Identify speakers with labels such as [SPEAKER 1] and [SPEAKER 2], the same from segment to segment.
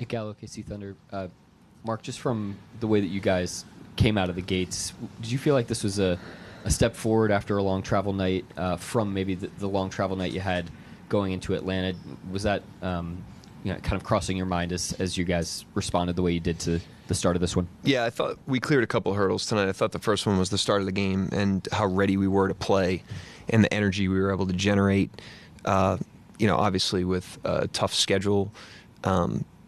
[SPEAKER 1] Nick Gallo, KC Thunder. Mark, just from the way that you guys came out of the gates, did you feel like this was a step forward after a long travel night from maybe the long travel night you had going into Atlanta? Was that kind of crossing your mind as you guys responded the way you did to the start of this one?
[SPEAKER 2] Yeah, I thought we cleared a couple of hurdles tonight. I thought the first one was the start of the game and how ready we were to play and the energy we were able to generate, obviously with a tough schedule,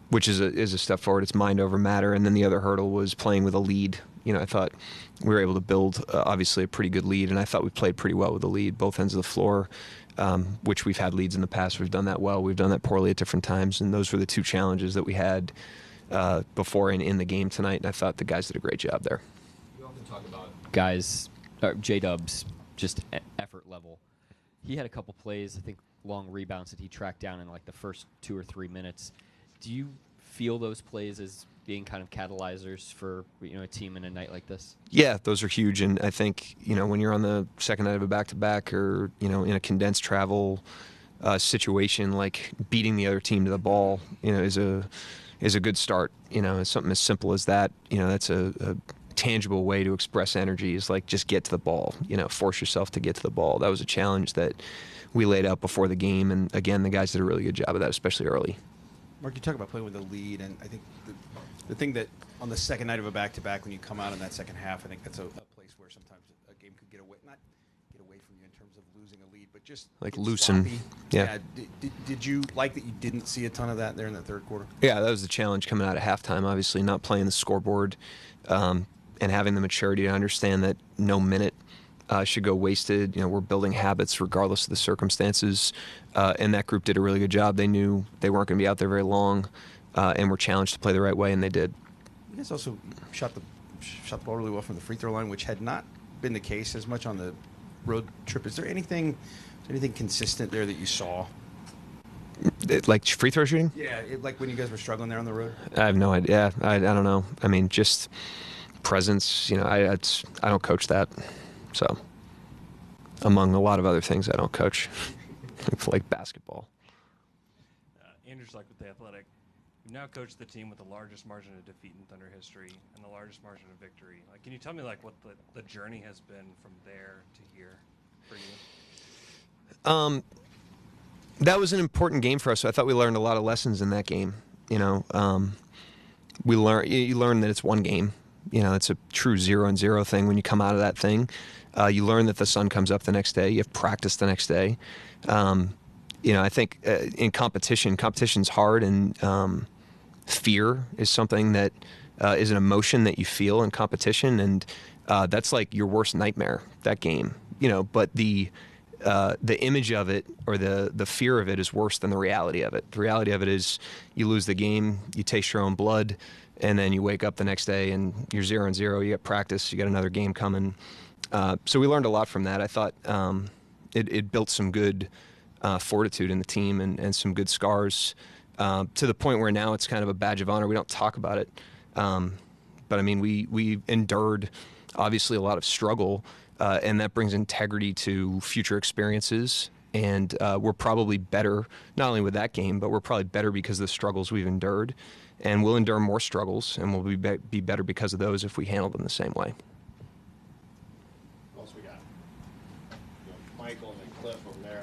[SPEAKER 2] which is a step forward. It's mind over matter. And then the other hurdle was playing with a lead. I thought we were able to build, obviously, a pretty good lead, and I thought we played pretty well with the lead, both ends of the floor, which we've had leads in the past. We've done that well. We've done that poorly at different times, and those were the two challenges that we had before and in the game tonight, and I thought the guys did a great job there.
[SPEAKER 1] You often talk about guys, J-Dub's, just effort level. He had a couple plays, I think, long rebounds that he tracked down in like the first 2 or 3 minutes. Do you feel those plays as being kind of catalyzers for a team in a night like this?
[SPEAKER 2] Yeah, those are huge, and I think when you're on the second night of a back-to-back or in a condensed travel situation, like beating the other team to the ball, is a good start. It's something as simple as that. That's a tangible way to express energy, is like just get to the ball. Force yourself to get to the ball. That was a challenge that we laid out before the game, and again, the guys did a really good job of that, especially early.
[SPEAKER 3] Mark, you talk about playing with the lead, and I think the thing that on the second night of a back-to-back, when you come out in that second half, I think that's a place where sometimes a game could not get away from you in terms of losing a lead, but just
[SPEAKER 2] like loosen.
[SPEAKER 3] Sloppy.
[SPEAKER 2] Yeah.
[SPEAKER 3] Did you like that you didn't see a ton of that there in the third quarter?
[SPEAKER 2] Yeah, that was the challenge coming out at halftime, obviously, not playing the scoreboard and having the maturity to understand that no minute should go wasted. We're building habits regardless of the circumstances, and that group did a really good job. They knew they weren't going to be out there very long, and were challenged to play the right way, and they did.
[SPEAKER 3] You guys also shot the ball really well from the free throw line, which had not been the case as much on the road trip. Is there anything consistent there that you saw?
[SPEAKER 2] Like free throw shooting?
[SPEAKER 3] Yeah, like when you guys were struggling there on the road?
[SPEAKER 2] I have no idea. I don't know. I mean, just presence. I don't coach that. So, among a lot of other things, I don't coach, like basketball.
[SPEAKER 4] Andrew's like with the Athletic. You've now coached the team with the largest margin of defeat in Thunder history and the largest margin of victory. Can you tell me what the journey has been from there to here for you?
[SPEAKER 2] That was an important game for us. So I thought we learned a lot of lessons in that game. You learn that it's one game. It's a true 0-0 thing. When you come out of that thing, you learn that the sun comes up the next day. You have practice the next day. I think in competition's hard, and fear is something that is an emotion that you feel in competition, and that's like your worst nightmare, that game. But the image of it, or the fear of it, is worse than the reality of it. The reality of it is you lose the game, you taste your own blood, and then you wake up the next day and you're 0-0. You got practice, you got another game coming. So we learned a lot from that. I thought it built some good fortitude in the team and some good scars, to the point where now it's kind of a badge of honor. We don't talk about it. But I mean, we endured obviously a lot of struggle, and that brings integrity to future experiences. And we're probably better, not only with that game, but we're probably better because of the struggles we've endured. And we'll endure more struggles, and we'll be better because of those if we handle them the same way.
[SPEAKER 5] What else we got? Michael and then Cliff over there.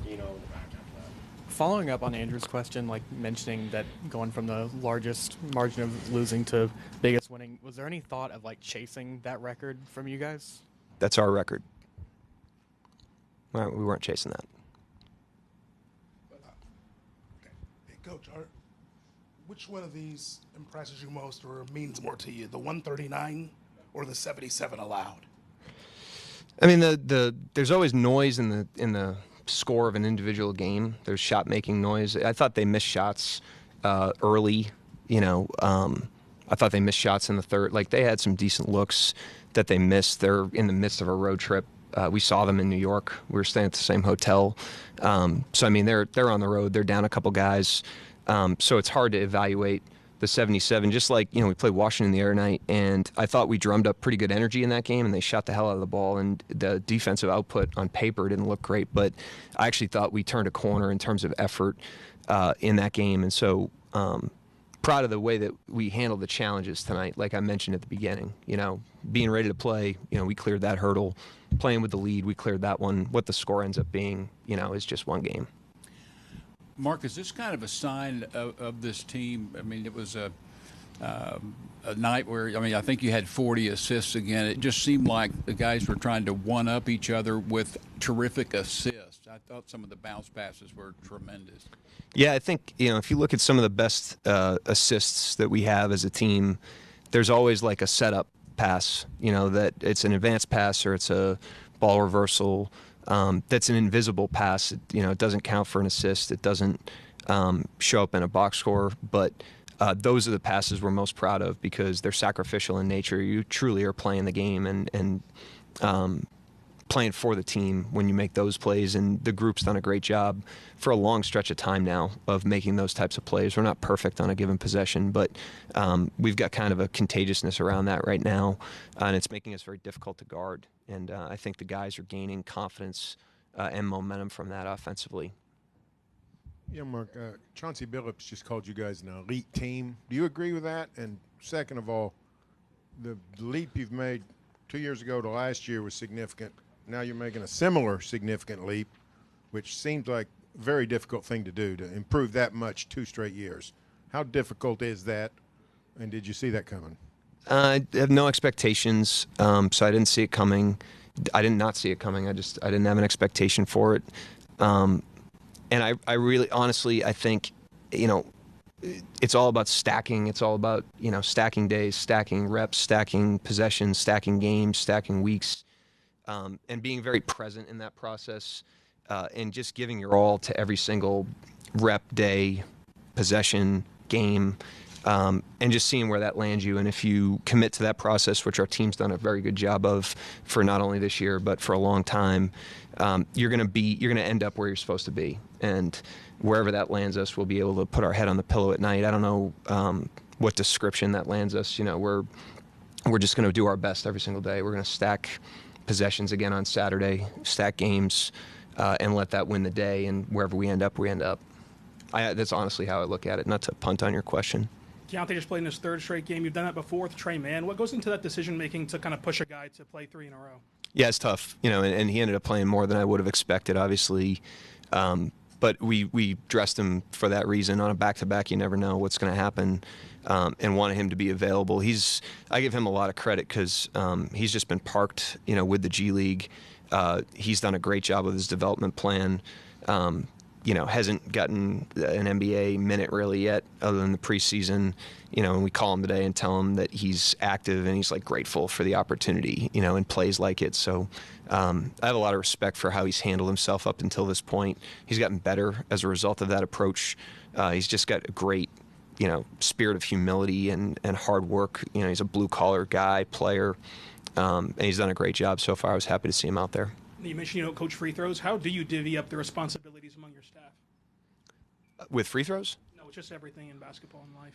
[SPEAKER 5] In the back after that.
[SPEAKER 6] Following up on Andrew's question, mentioning that going from the largest margin of losing to biggest winning, was there any thought of chasing that record from you guys?
[SPEAKER 2] That's our record. We weren't chasing that.
[SPEAKER 7] Okay. Hey, Coach, which one of these impresses you most or means more to you, the 139 or the 77 allowed?
[SPEAKER 2] I mean, there's always noise in the score of an individual game. There's shot making noise. I thought they missed shots early. I thought they missed shots in the third. They had some decent looks that they missed. They're in the midst of a road trip. We saw them in New York. We were staying at the same hotel. So I mean, they're on the road. They're down a couple guys. So it's hard to evaluate the 77. Just like, we played Washington the other night, and I thought we drummed up pretty good energy in that game, and they shot the hell out of the ball, and the defensive output on paper didn't look great, but I actually thought we turned a corner in terms of effort in that game. And so proud of the way that we handled the challenges tonight, like I mentioned at the beginning. Being ready to play, we cleared that hurdle. Playing with the lead, we cleared that one. What the score ends up being, is just one game.
[SPEAKER 8] Mark, is this kind of a sign of this team? I mean, it was a night where, I think you had 40 assists again. It just seemed like the guys were trying to one-up each other with terrific assists. I thought some of the bounce passes were tremendous.
[SPEAKER 2] Yeah, I think, if you look at some of the best assists that we have as a team, there's always like a setup pass, that it's an advanced pass or it's a ball reversal. That's an invisible pass. It doesn't count for an assist. It doesn't show up in a box score. But those are the passes we're most proud of because they're sacrificial in nature. You truly are playing the game and playing for the team when you make those plays. And the group's done a great job for a long stretch of time now of making those types of plays. We're not perfect on a given possession, but we've got kind of a contagiousness around that right now, and it's making us very difficult to guard. And I think the guys are gaining confidence and momentum from that offensively.
[SPEAKER 5] Yeah, Mark, Chauncey Billups just called you guys an elite team. Do you agree with that? And second of all, the leap you've made 2 years ago to last year was significant. Now you're making a similar significant leap, which seems like a very difficult thing to do, to improve that much 2 straight years. How difficult is that, and did you see that coming?
[SPEAKER 2] I have no expectations, so I didn't see it coming. I did not see it coming. I didn't have an expectation for it. And I really, honestly, I think, it's all about stacking. It's all about, stacking days, stacking reps, stacking possessions, stacking games, stacking weeks, and being very present in that process, and just giving your all to every single rep, day, possession, game, and just seeing where that lands you. And if you commit to that process, which our team's done a very good job of for not only this year but for a long time, you're going to end up where you're supposed to be. And wherever that lands us, we'll be able to put our head on the pillow at night. I don't know what description that lands us. We're just going to do our best every single day. We're going to stack possessions again on Saturday, stack games, and let that win the day. And wherever we end up, we end up. That's honestly how I look at it, not to punt on your question.
[SPEAKER 7] Keontae just played in his 3rd straight game. You've done that before with Trey Mann. What goes into that decision-making to kind of push a guy to play 3 in a row?
[SPEAKER 2] Yeah, it's tough, and he ended up playing more than I would have expected, obviously. But we dressed him for that reason. On a back-to-back, you never know what's going to happen, and wanted him to be available. I give him a lot of credit because he's just been parked, with the G League. He's done a great job with his development plan. Hasn't gotten an NBA minute really yet other than the preseason, and we call him today and tell him that he's active and he's grateful for the opportunity, and plays like it. So I have a lot of respect for how he's handled himself up until this point. He's gotten better as a result of that approach. He's just got a great, spirit of humility and hard work. He's a blue collar guy, player, and he's done a great job so far. I was happy to see him out there.
[SPEAKER 7] You mentioned you don't coach free throws. How do you divvy up the responsibilities among your staff?
[SPEAKER 2] With free throws?
[SPEAKER 7] No, it's just everything in basketball and life.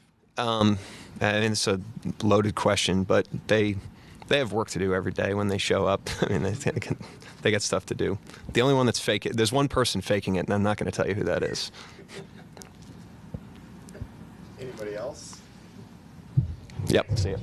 [SPEAKER 2] It's a loaded question, but they have work to do every day when they show up. They got stuff to do. The only one that's faking, there's one person faking it, and I'm not going to tell you who that is.
[SPEAKER 5] Anybody else?
[SPEAKER 2] Yep. See ya.